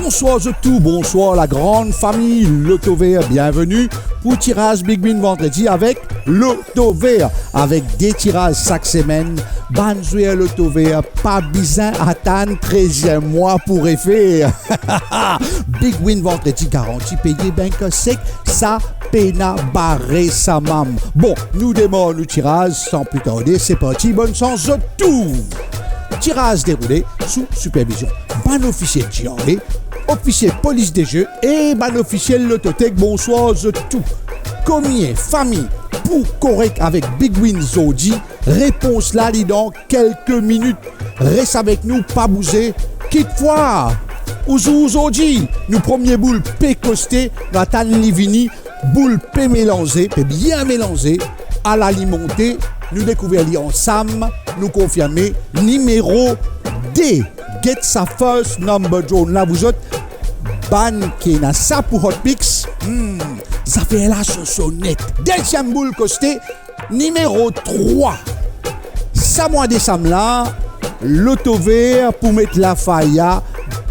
Bonsoir à tous, bonsoir la grande famille Loto Vert, bienvenue pour tirage Big Win vendredi avec Loto Vert, avec des tirages chaque semaine. Bonne jouer Loto Vert, pas besoin attendre 13e mois pour faire. Big Win vendredi garanti, payé ben que sec, ça pena barré sa mam. Bon, nous démarrons le tirage sans plus tarder, c'est parti, bonne chance à tous. Tirage déroulé sous supervision. Ban officiel GRE, officiel police des jeux et ban officiel Lototech. Bonsoir à tout. Combien famille pour correct avec Big Win Zodi? Réponse là, dis donc, quelques minutes. Reste avec nous, pas bouger. Quitte fois. Ouzou Zodi. Nous premier boule P costé, Nathan Livini, boule P mélangé, P bien mélangé, à la limonté. Nous découvrons ensemble, nous confirmer numéro D. Get sa first number drone. Là, vous êtes ban qui n'a ça pour Hot Pix. Ça fait la chansonnette. Deuxième boule costée, numéro 3. Ça mois décembre là, Loto Vert pour mettre la failla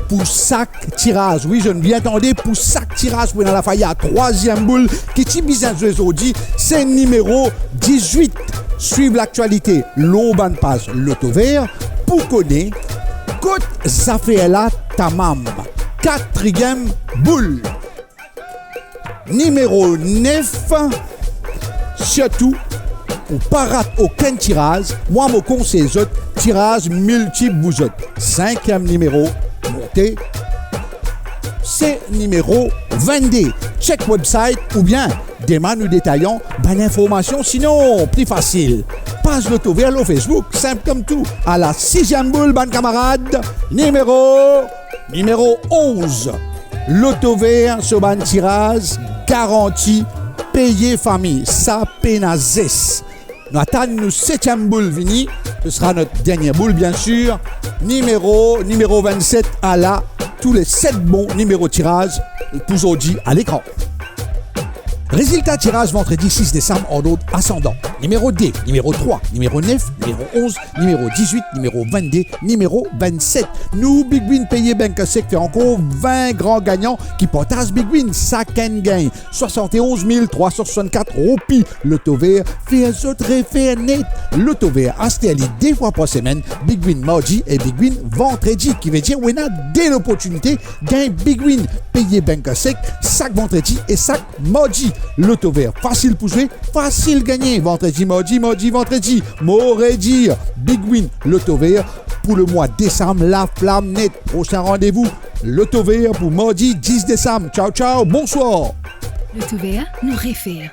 pour sac tirage. Oui, je ne m'y attendais pour sac tirage pour dans la failla. Troisième boule qui est bizarre aujourd'hui, c'est numéro 18. Suivre l'actualité, l'Oban passe Loto Vert pour connaître Côte Zaféela Tamam. Quatrième boule. Numéro 9. Surtout, pour pas rater aucun tirage, moi, mon conseil, tirage multiple vous autres. Cinquième numéro, monté. C'est numéro 22. Check website ou bien demain nous détaillons l'information, sinon plus facile. Page Loto Vert au Facebook, simple comme tout. À la sixième boule, ban camarade, numéro 11. Loto Vert sur ban tirage, garantie, payé famille, ça pénazes. Nous attendons nous septième boule vini, ce sera notre dernière boule bien sûr. Numéro 27 à la, tous les 7 bons numéros tirage pour aujourd'hui à l'écran. Résultat tirage vendredi 6 décembre en ordre ascendant. Numéro D, numéro 3, numéro 9, numéro 11, numéro 18, numéro 22, numéro 27. Nous, Big Win payé ben que c'est fait encore 20 grands gagnants qui partagent Big Win. Second gain, 71 364 roupies. Loto Vert fait un autre effet net. Loto Vert installé 2 fois par semaine. Big Win mardi et Big Win vendredi. Qui veut dire, on a dès l'opportunité, gain Big Win payé ben que c'est chaque vendredi et chaque mardi. Loto Vert, facile pour jouer, facile gagner. Vendredi, mardi, vendredi. M'aurait dire Big Win, Loto Vert pour le mois de décembre, la flamme nette. Prochain rendez-vous, Loto Vert pour mardi 10 décembre. Ciao, ciao, bonsoir. Loto Vert nous réfère.